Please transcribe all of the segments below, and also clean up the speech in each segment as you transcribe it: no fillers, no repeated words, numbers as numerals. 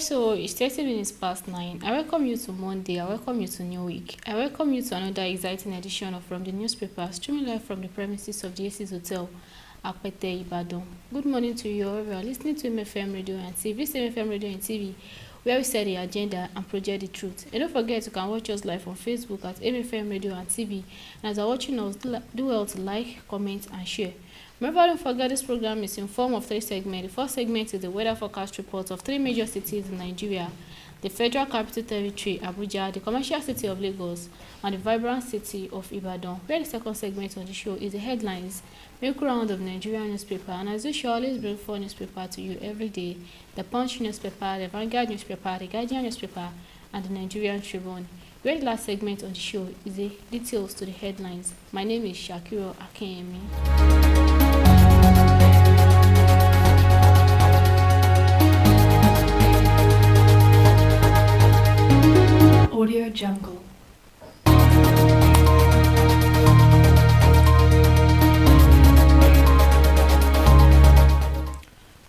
So it's 30 minutes past 9. I welcome you to Monday. I welcome you to New Week. I welcome you to another exciting edition of From the Newspaper, streaming live from the premises of the Aces Hotel, Apete, Ibadan. Good morning to you all. We are listening to MFM Radio and TV. This is MFM Radio and TV, where we set the agenda and project the truth. And don't forget, you can watch us live on Facebook at MFM Radio and TV. And as you're watching us, do well to like, comment, and share. Remember, don't forget this program is in form of 3 segments. The first segment is the weather forecast report of 3 major cities in Nigeria: the Federal Capital Territory, Abuja, the commercial city of Lagos, and the vibrant city of Ibadan. Where the second segment on the show is the headlines, make round of Nigerian newspaper. And as usual, always bring 4 newspaper to you every day: the Punch newspaper, the Vanguard newspaper, the Guardian newspaper, and the Nigerian Tribune. Where the last segment on the show is the details to the headlines. My name is Shakiro Akemi. Audio Jungle.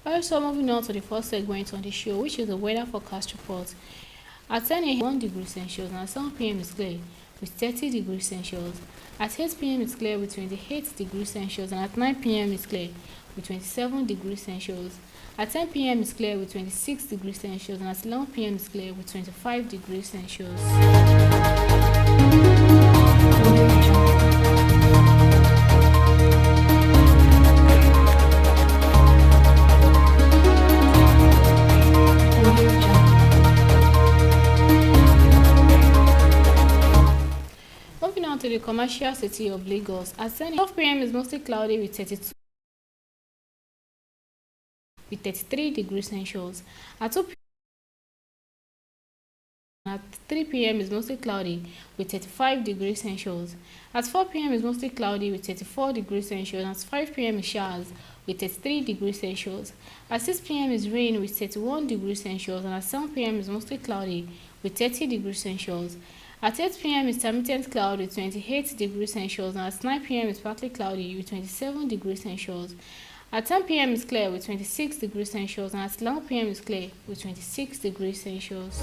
Also, moving on to the first segment on the show, which is the weather forecast report. At 10 a.m. 1 degree Celsius, and at 7 p.m. is clear with 30 degrees Celsius. At 8 p.m. is clear with 28 degrees Celsius, and at 9 p.m. is clear with 27 degrees Celsius. At 10 p.m. is clear with 26 degrees Celsius, and at 11 p.m. is clear with 25 degrees Celsius. Moving on to the commercial city of Lagos. At 12 p.m. is mostly cloudy with 33 degrees Celsius. At 3 p.m. is mostly cloudy with 35 degrees Celsius. At 4 p.m. is mostly cloudy with 34 degrees Celsius. At 5 p.m. is showers with 33 degrees Celsius. At 6 p.m. is rain with 31 degrees Celsius. And at 7 p.m. is mostly cloudy with 30 degrees Celsius. At 8 p.m. is intermittent cloud with 28 degrees Celsius. And at 9 p.m. is partly cloudy with 27 degrees Celsius. At 10 p.m. is clear with 26 degrees Celsius, and at 11 p.m. is clear with 26 degrees Celsius.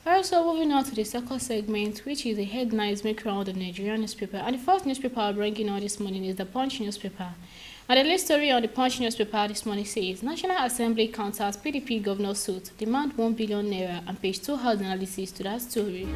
Also, moving on to the second segment, which is the headlines make round of Nigerian newspaper. And the first newspaper I'm bringing on this morning is the Punch newspaper. And the latest story on the Punch newspaper this morning says, National Assembly counters PDP governor suit, demand 1 billion naira, and page 2 has analysis to that story.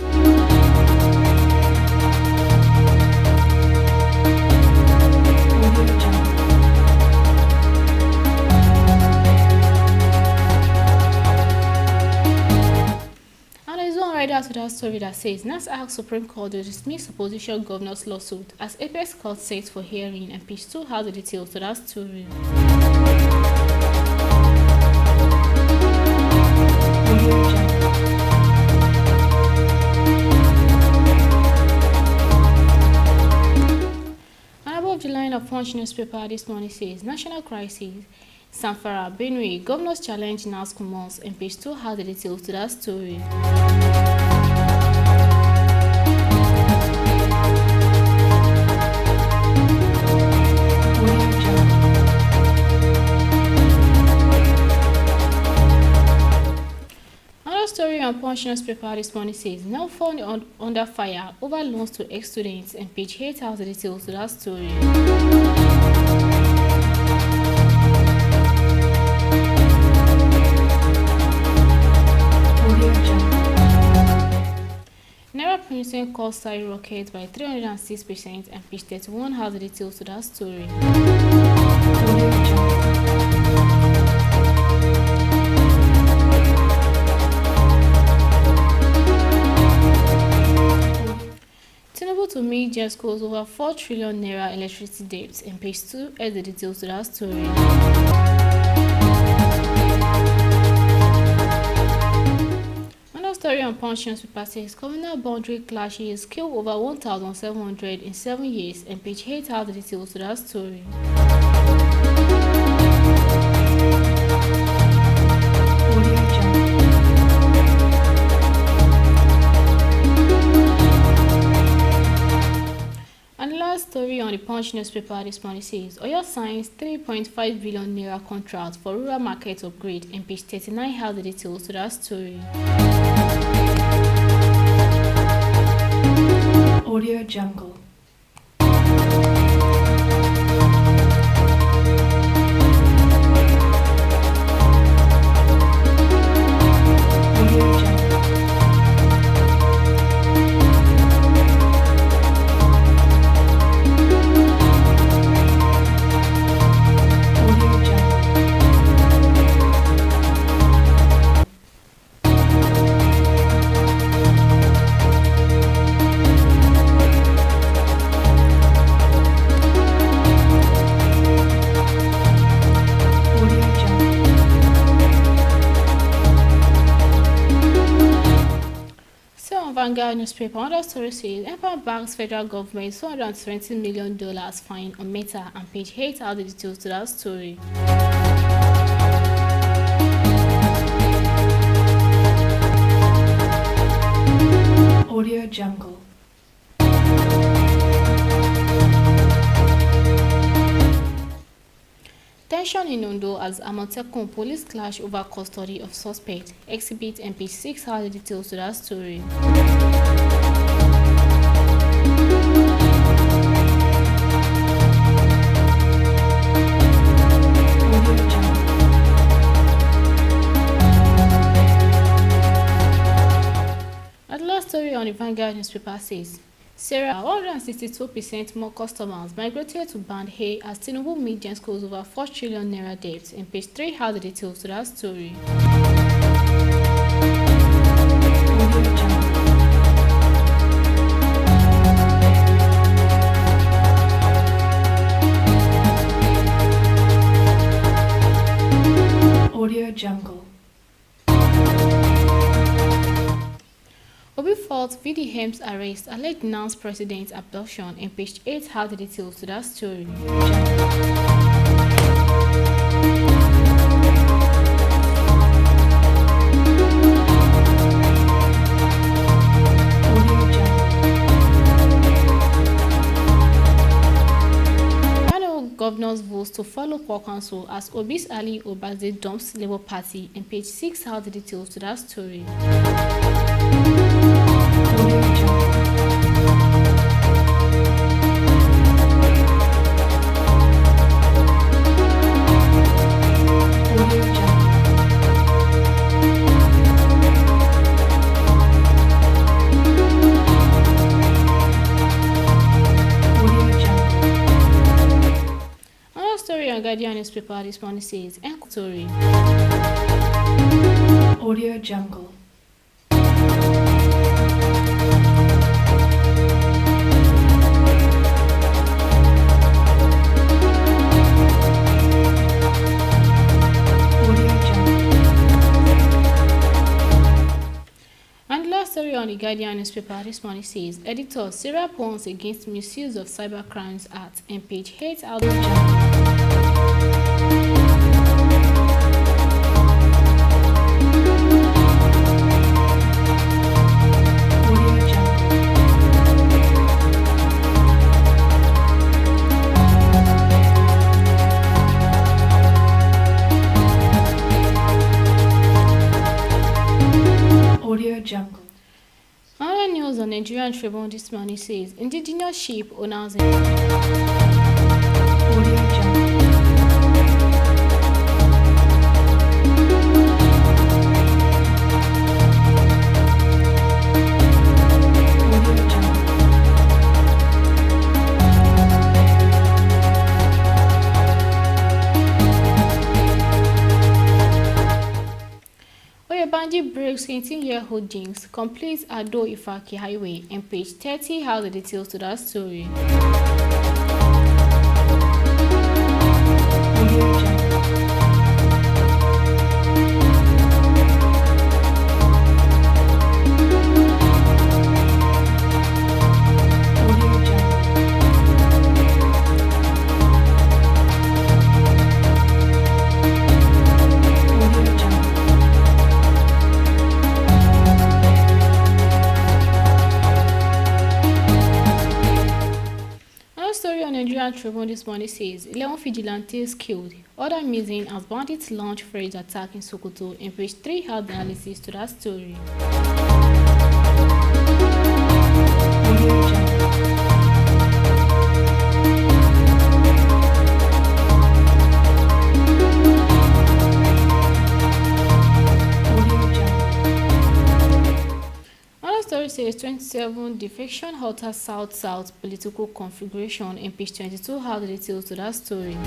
To that story that says, NAS asks Supreme Court to dismiss opposition governor's lawsuit as Apex Court sets for hearing, and page 2 has the details to that story. And above the line of Punch newspaper this morning says, National Crisis, Sanfara, Benue, Governor's Challenge NAS commence, and page 2 has the details to that story. Story on Punch newspaper this morning says, now found under fire over loans to ex-students, and page 8 has the details to that story. Naira printing cost skyrocket by 306%, and page 31 has the details to that story. To meet just goes over 4 trillion naira electricity debts, and page 2 has the details to that story. Another story on Punch Punch newspaper says communal boundary clashes kill over 1,700 in 7 years, and page 8 has the details to that story. And the last story on the Punch newspaper this morning says Oyo signs 3.5 billion naira contract for rural market upgrade, and page 39 has the details to that story. Audio Jungle. Vanguard newspaper, another story says Empire backs federal government $220 million fine on Meta, and page 8 has the details to that story. Audio Jungle. Tension in Ondo as Amotekun police clash over custody of suspect. Exhibit and page 6 has the details to that story. And the last story on the Vanguard newspaper says SERIF 162% more customers migrated to Band A as Tinubu made Gen schools over 4 trillion naira debt, and page 3 has the details to that story. Audio Jungle. Obi faults VDM's arrest, alleged Nan's president abduction, and page 8 has the details to that story. Governors votes to follow Poor Council as Obi's Ali Obaze dumps Labour Party, and page 6 has the details to that story. Guardian newspaper this morning says story. Audio Jungle. And last story on the Guardian newspaper this morning says editor Sarah warns against misuse of Cybercrimes Act, and page 8 out of Audio Jungle. Another news on Nigerian Tribune this morning says indigenous sheep owners Audio Jungle. Banji breaks 18-year-old jinx, completes Ado Ifaki Highway, and page 30 has the details to that story. Nigerian Tribune this morning says 11 vigilantes killed, other missing as bandits launch fresh attack in Sokoto. In page 3 had analysis to that story. Story says 27 defection halters South political configuration. In page 22 have the details to that story.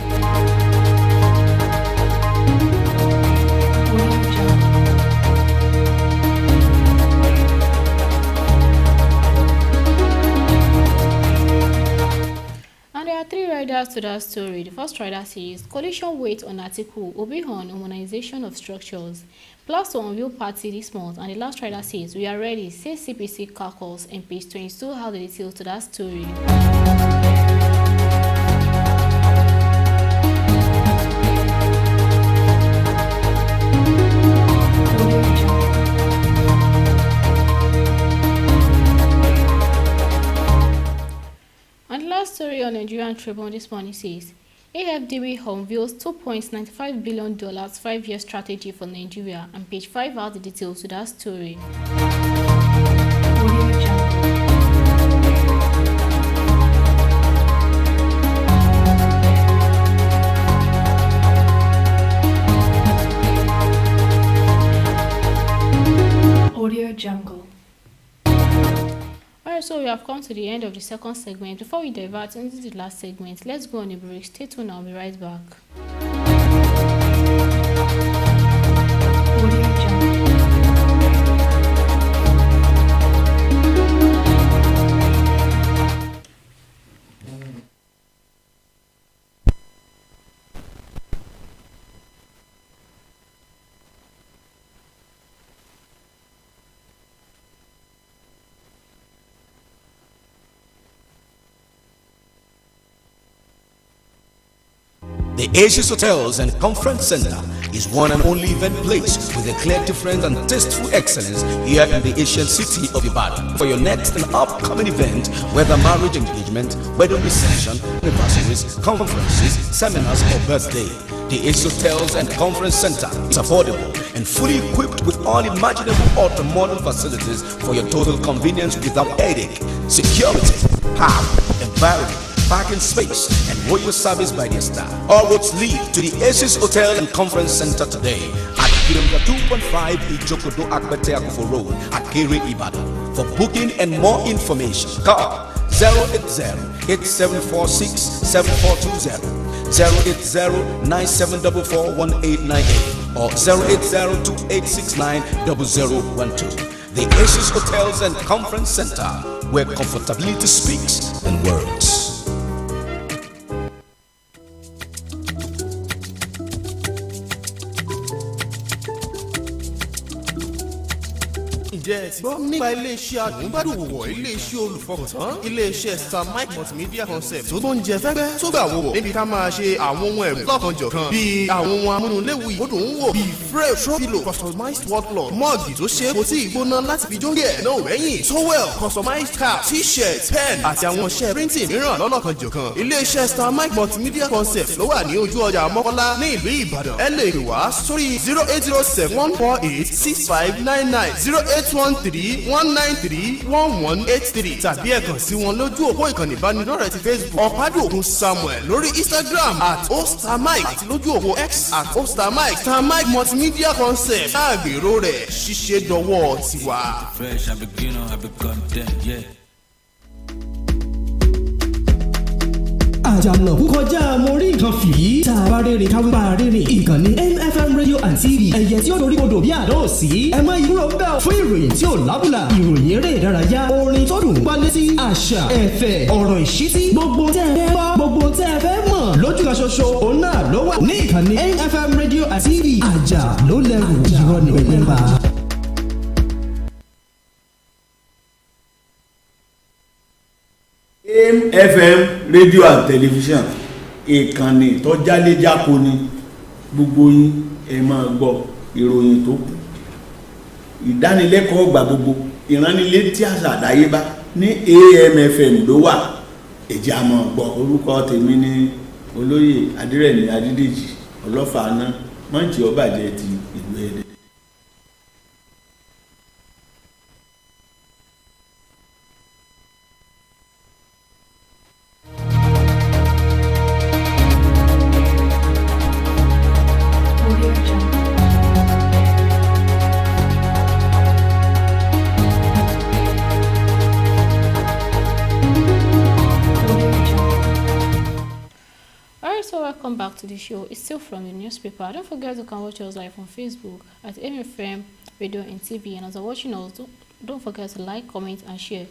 And there are 3 riders to that story. The first rider says coalition waits on article Obi on harmonization of structures. Plus to unveil party this month, and the last rider says we are ready, says CPC caucus. In page 22 have the details to that story. And the last story on Nigerian Tribune this morning says AFDB unveils $2.95 billion 5-year strategy for Nigeria, and page 5 has the details to that story. Audio Jungle. Alright, so we have come to the end of the second segment. Before we divert into the last segment, let's go on a break. Stay tuned, I'll be right back. Audio Jungle. The Asia's Hotels and Conference Center is one and only event place with a clear difference and tasteful excellence here in the ancient city of Ibadan. For your next and upcoming event, whether marriage engagement, wedding reception, anniversaries, conferences, seminars, or birthday, the Asia's Hotels and Conference Center is affordable and fully equipped with all imaginable ultra-modern facilities for your total convenience without headache, security, environment, parking space, and royal service by their staff. All roads lead to the Aces Hotel and Conference Center today at kilometer 2.5 Ijokodo Akbete Akufo Road at Kere Ibadan. For booking and more information, call 080-8746-7420, 080-9744-1898, or 080-2869-0012. The Aces Hotels and Conference Center, where comfortability speaks and words. gbọ́ nípa iléeṣẹ́ àdúgbàdùwọ̀ iléeṣẹ́ olùfọkàntán iléeṣẹ́ Star Mike Multimedia Concept tó tó ń jẹ fẹ́gbẹ́ tó gbà wò níbi ká máa ṣe àwọn ohun ẹ̀rù lọ́kànjọ̀kan bíi àwọn ohun amúnúléwu ìwòdùn ń wò bíi fresh pillow customized wardrobe mọ́ọ̀gì tó ṣe kò tí ì gbóná láti fi jóńgì ẹ̀ náà rẹ́yìn towel customized cap t-shirt pen àti àwọn iṣẹ́ printing mìíràn lọ́lọ́kanjọ̀kan iléeṣẹ́ Star Mike Multimedia Concept ló wà ní ojú ọjà Mọ́kọ́lá ní ìlú Ìbàdàn ẹ lè pè wá sórí 08071486599 08131931183 tàbí ẹ kàn sí wọn lójú òpó ìkànnì ìbánidọ́rẹ̀ẹ́ ti Facebook ọ̀pádùn Samuel lórí Instagram @ostarmike àti lójú òpó X @ostarmike. Star Mike Multimedia Concept àgbèrò rẹ̀ ṣíṣe dọwọ́ tiwa. Fresh, I be content, yeah. àjànàkú kọjá mo rí nǹkan fìrí tá a bá rere káwé bá rere ìkànnì MFM Radio and TV ẹ̀yẹ tí ó dorí kodò bí àdó sí ẹ má yúrò bẹ́ẹ̀ fún ìròyìn tí ò lábùlà ìròyìn eré ìdárayá orin tó dùn gbálétí àṣà ẹ̀fẹ̀ ọ̀rọ̀ ìṣítí gbogbo tẹ́ ẹ fẹ́ gbọ́ gbogbo tẹ́ ẹ fẹ́ mọ̀ lójú kan ṣoṣo òun náà ló wà ní ìkànnì MFM Radio and TV àjà ló lẹ́rù irọ́ ní pẹ̀lẹ́ bá. FM rédíò and tẹlifíṣàn ìkànnì tó jáléjáko ni gbogbo yín ẹ máa gbọ́ ìròyìn tó kù ìdánilẹ́kọ̀ọ́ gbà gbogbo ìránnilétí àṣà àdáyébá ní AM/FM ló wà èjì àmọ́ gbọ́ orúkọ tèmi ní olóyè adírẹ̀mí adídèjì ọlọ́fàáná mọ́ǹtì ọbàjẹ́ ti ìlú Ẹdẹ. Audio Jungle. Audio Jungle. Alright, so welcome back to the show. It's still from the newspaper. Don't forget you can watch us live on Facebook at MFM Radio and TV. And as you're watching us, don't forget to like, comment, and share.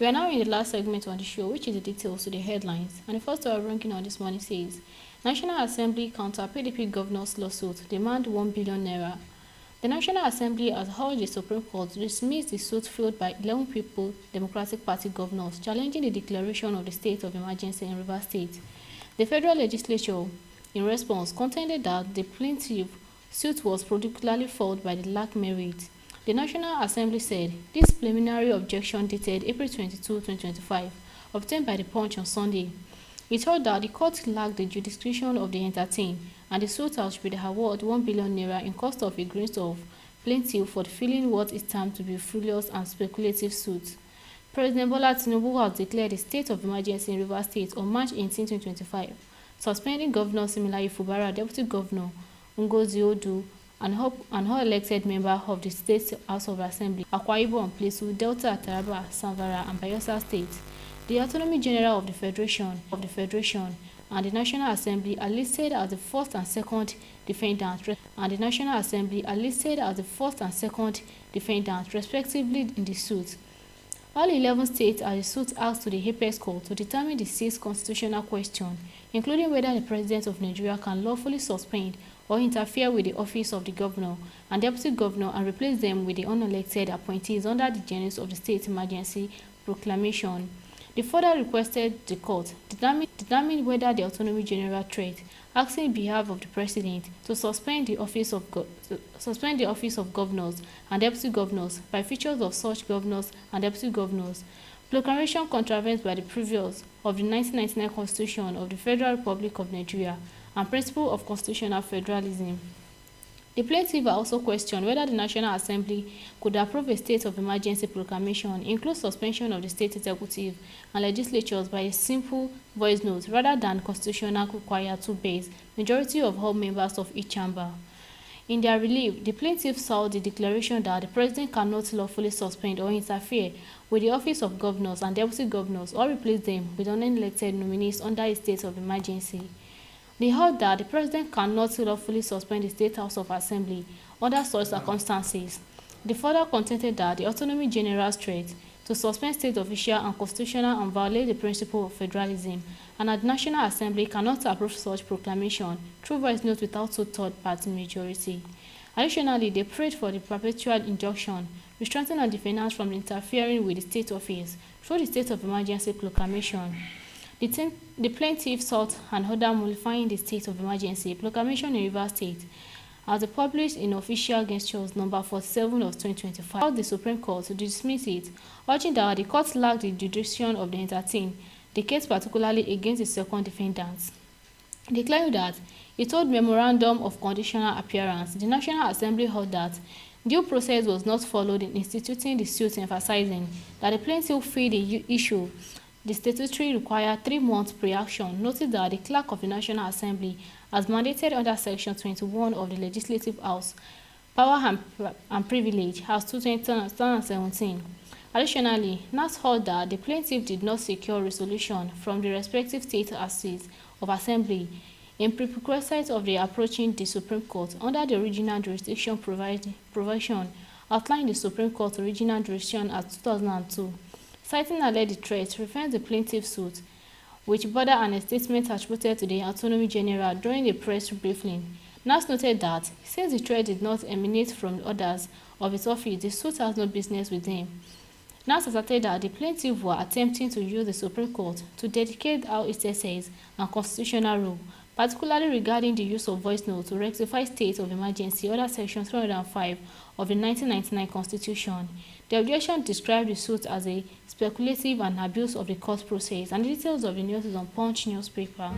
We are now in the last segment on the show, which is the details to the headlines. And the first our ranking on this morning says, National Assembly counter PDP governor's lawsuit, demand 1 billion naira. The National Assembly has urged the Supreme Court to dismiss the suit filed by 11 People Democratic Party governors challenging the declaration of the state of emergency in Rivers State. The federal legislature, in response, contended that the plaintiff suit was particularly faulted by the lack merit. The National Assembly said this preliminary objection dated April 22, 2025, obtained by the Punch on Sunday. It held that the court lacked the jurisdiction of the entertained, and the suitor should be the award 1 billion naira in cost of agreement of plaintiff for filing what is termed to be frivolous and speculative suit. President Bola Tinubu has declared a state of emergency in Rivers State on March 18, 2025, suspending Governor Similayi Fubara, Deputy Governor Ngozi Odu, and all elected member of the State House of Assembly, Akwa Ibom and Plateau, Delta, Taraba, Zamfara, and Bayelsa State. The Attorney General of the Federation and the National Assembly are listed as the first and second defendants, respectively in the suit. All 11 states are the suit asked to the Apex Court to determine the state's constitutional question, including whether the President of Nigeria can lawfully suspend or interfere with the office of the governor and deputy governor and replace them with the unelected appointees under the genesis of the state emergency proclamation. They further requested the court determine whether the Attorney General threat, asking in behalf of the President to suspend the office of governors and deputy governors by features of such governors and deputy governors. Proclamation contravenes by the previous of the 1999 Constitution of the Federal Republic of Nigeria and principle of constitutional federalism. The plaintiff also questioned whether the National Assembly could approve a state of emergency proclamation, include suspension of the state executive and legislatures by a simple voice note rather than constitutional required two-thirds majority of all members of each chamber. In their relief, the plaintiff saw the declaration that the President cannot lawfully suspend or interfere with the office of governors and deputy governors or replace them with unelected nominees under a state of emergency. They held that the President cannot lawfully suspend the State House of Assembly under such circumstances. They further contended that the Attorney General's threat to suspend state officials and constitutional and violate the principle of federalism, and that the National Assembly cannot approve such proclamation through voice note without two-third-party majority. Additionally, they prayed for the perpetual injunction restraining on defendants from interfering with the state office through the state of emergency proclamation. The plaintiff sought an order modifying the state of emergency proclamation in Rivers State as published in Official Gestures No. 47 of 2025, allowed the Supreme Court to dismiss it, urging that the court lacked the jurisdiction of the entertained, the case particularly against the second defendants. Declaring that it owed memorandum of conditional appearance, the National Assembly held that due process was not followed in instituting the suit, emphasizing that the plaintiff failed the issue. The statutory required 3 months pre-action, noted that the Clerk of the National Assembly, as mandated under Section 21 of the Legislative House, Power and Privilege, as 2017. Additionally, NAS held that the plaintiff did not secure resolution from the respective state houses of assembly in prerequisite of the approaching the Supreme Court under the original jurisdiction provision outlined the Supreme Court original jurisdiction as 2002. Citing alleged threats, referring the plaintiff's suit, which border on a statement attributed to the Attorney General during the press briefing. NAS noted that, since the threat did not emanate from others of its office, the suit has no business with them. NAS asserted that the plaintiff were attempting to use the Supreme Court to dedicate our SSS and constitutional rule particularly regarding the use of voice notes to rectify state of emergency under Section 305 of the 1999 Constitution. The objection described the suit as a speculative and abuse of the court process, and the details of the news is on Punch newspaper.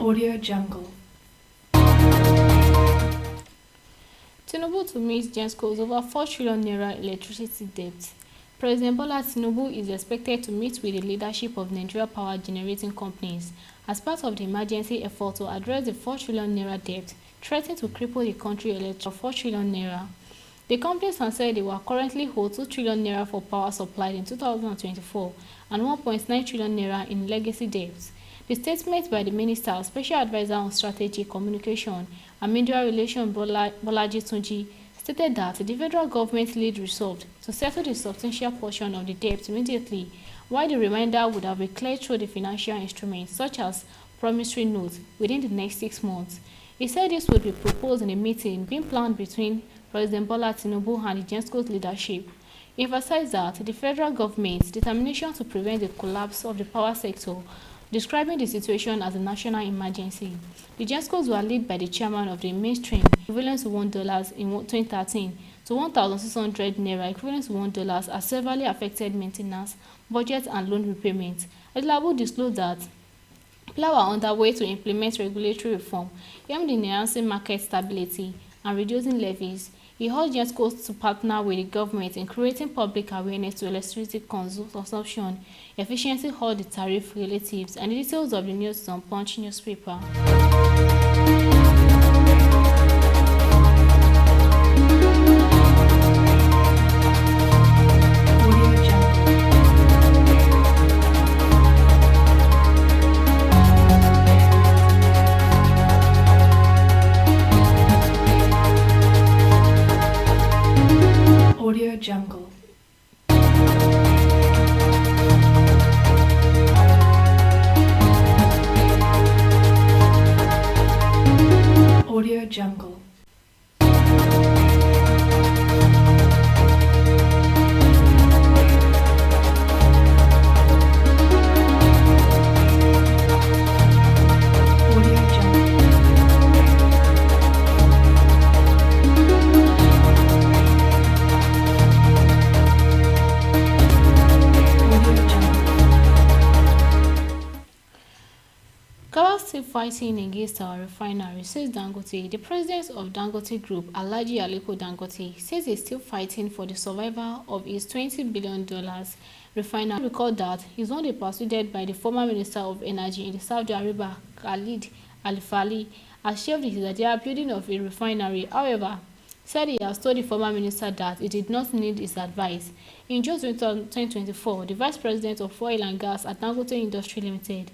Audio Jungle. Tinubu to meet GenSco's over 4 trillion naira electricity debt. President Bola Tinubu is expected to meet with the leadership of Nigeria power generating companies as part of the emergency effort to address the 4 trillion naira debt threatening to cripple the country electric 4 trillion naira. The companies have said they were currently hold 2 trillion naira for power supplied in 2024 and 1.9 trillion naira in legacy debts. The statement by the Minister, Special Advisor on Strategic Communication and Media Relations Bolaji Tunji stated that the federal government lead resolved to settle the substantial portion of the debt immediately, while the remainder would have been cleared through the financial instruments such as promissory notes within the next 6 months. He said this would be proposed in a meeting being planned between President Bola Tinubu and the GenSco's leadership. He emphasized that the federal government's determination to prevent the collapse of the power sector, describing the situation as a national emergency. The GenScos were led by the chairman of the mainstream, equivalent to $1 in 2013, to 1,600 naira, equivalent to $1, as severely affected maintenance, budget, and loan repayments. Adelabu disclosed that PELU are underway to implement regulatory reform aimed in enhancing market stability and reducing levies. He urged GenScos to partner with the government in creating public awareness to electricity consumption, efficiency, all the tariff relatives, and the details of the news on Punch newspaper. Audio Jungle. Audio Jungle. Still fighting against our refinery, says Dangote. The president of Dangote Group, Alhaji Aliko Dangote, says he's still fighting for the survival of his $20 billion refinery. Recall that he's only persuaded by the former Minister of Energy in the Saudi Arabia, Khalid Al-Fali, as shelved his idea building of a refinery. However, said he has told the former minister that he did not need his advice. In June 2024, the vice president of oil and gas at Dangote Industry Limited,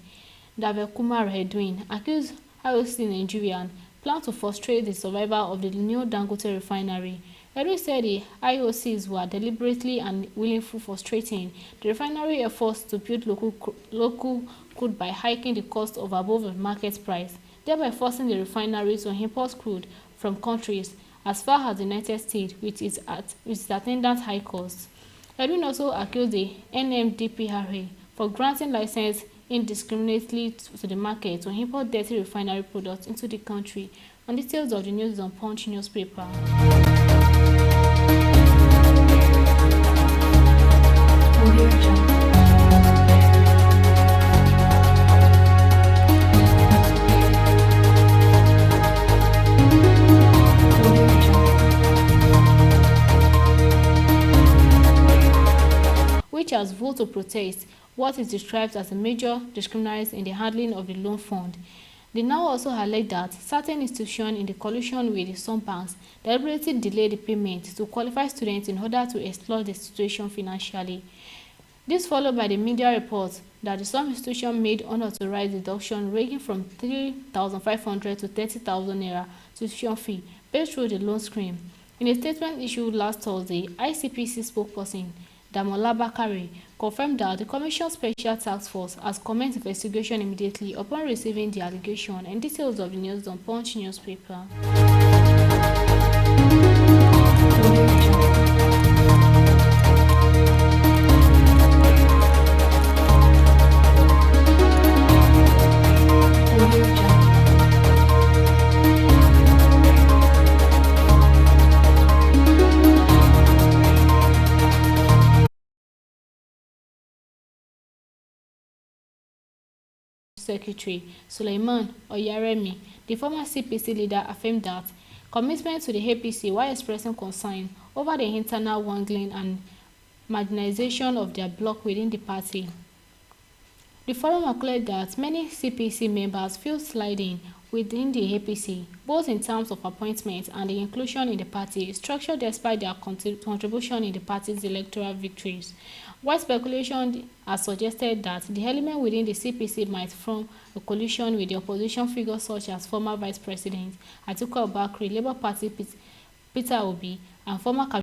David Kumar Edwin, accused IOC Nigerian plan to frustrate the survival of the new Dangote refinery. Edwin said the IOCs were deliberately and willfully frustrating the refinery efforts to build local crude by hiking the cost of above the market price, thereby forcing the refinery to import crude from countries as far as the United States with its attendant high costs. Edwin also accused the NMDPRA for granting license indiscriminately to the market to import dirty refinery products into the country. And details of the news is on Punch newspaper. Audio Jungle. Which has voted to protest what is described as a major discrimination in the handling of the loan fund. They now also highlight that certain institutions in the coalition with some banks deliberately delayed the payment to qualify students in order to exploit the situation financially. This followed by the media reports that some institutions made unauthorized deduction ranging from 3,500 to 30,000 naira tuition fee paid through the loan scheme. In a statement issued last Thursday, ICPC spokesperson Damola Bakare, confirmed that the Commission's Special Task Force has commenced investigation immediately upon receiving the allegation, and details of the news on Punch newspaper. Secretary Suleiman Oyaremi, the former CPC leader, affirmed that commitment to the APC while expressing concern over the internal wrangling and marginalization of their bloc within the party. The forum acknowledged that many CPC members feel sliding within the APC, both in terms of appointment and the inclusion in the party structure despite their contribution in the party's electoral victories. While speculation has suggested that the element within the CPC might form a coalition with the opposition figures such as former Vice President Atiku Abubakar, Labour Party Peter Obi, and former